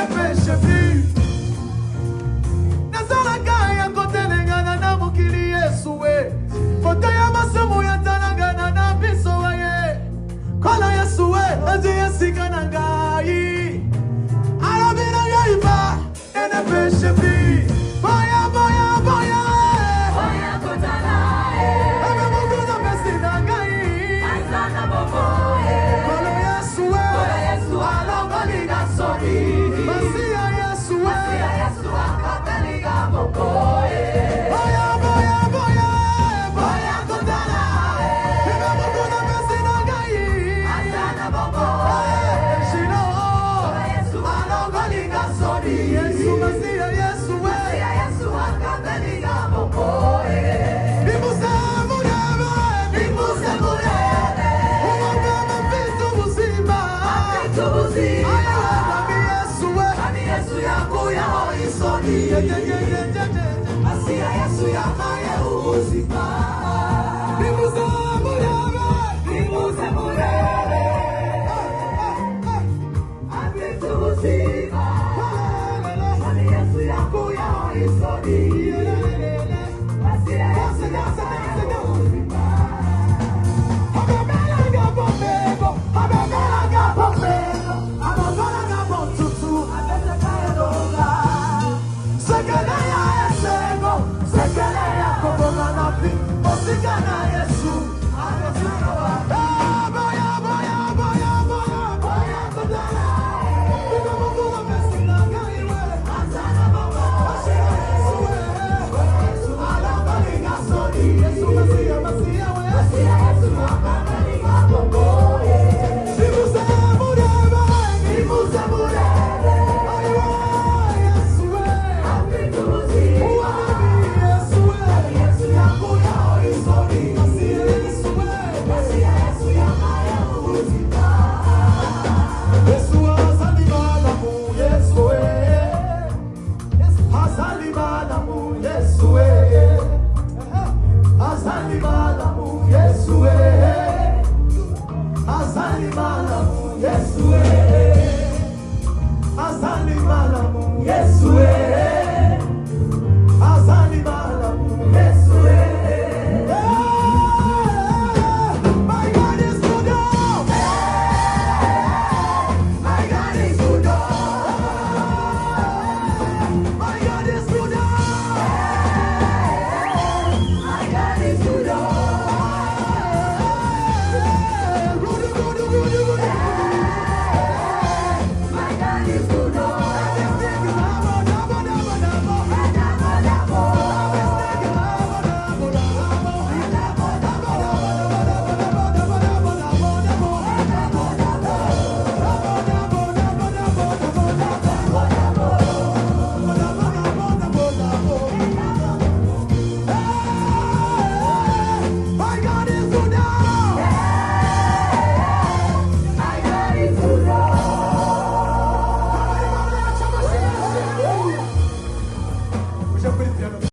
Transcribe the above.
ne pêche plus. Nazalaka ya kotelengana na mokili Yesu we. Foto ya masomo ya talangana na biso ye. Kola Yesu we, ezi yesika na ngai. Arabina yaiba, ne pêche plus. Boya, boya, boya. Boya kotala Ebe mokuna mesi na ngai. Aizana bobo Kola Yesu we. Kola Yesu alongoliga soni Masia Yesu we. Masia Yesu akataliga bobo Boya, boya, boya. Boya kotala Ebe mokuna mesi na ngai. Aizana bobo Shino. Kola Yesu alongoliga soni Yesu Masia Yesu we. Masia Yesu akataliga bobo Nimuse murebe. Nimuse murebe Umugaba mfite ubuzima. Afite ubuzima Nami Yesu we. Kami Yesu yakuyeho isoni Masia Yesu yamaye ubuzima Nimuse murebe. Nimuze murebe afite ubuzima Kami Yesu yakuyeho isoni Masia Yesu yamaye ubuzima Ababelaga bombego. Ababelaga bombego. Ababelaga bontutu. Abetekayedonga Sekeleya esego. Sekeleya koboga na pi. Osigana Yesu. Boya, boya, boya, boya. Boya kudala. Ibe mukuna mesi na ngai we. Azana bobo Masia Yesu we. alongoliga soni Yesu Masia, Masia we. Masia Yesu akataliga bobo Nimuse murebe. Nimuze murebe Aiwa Yesu we. afite ubuzima Uwami Yesu we. Yesu yakuyeho isoni Masia Yesu we. Masia Yesu yamaye ubuzima Yesu azali malamu Yesu we. Azali malamu Yesu we. Azali malamu Yesu we. Azali malamu Yesu we. Azali malamu Yesu we. Azali malamu Yesu we. My God is good. My God is good My God is good. My God is good My God is good My God is good. My God is good Puxa por esse piano.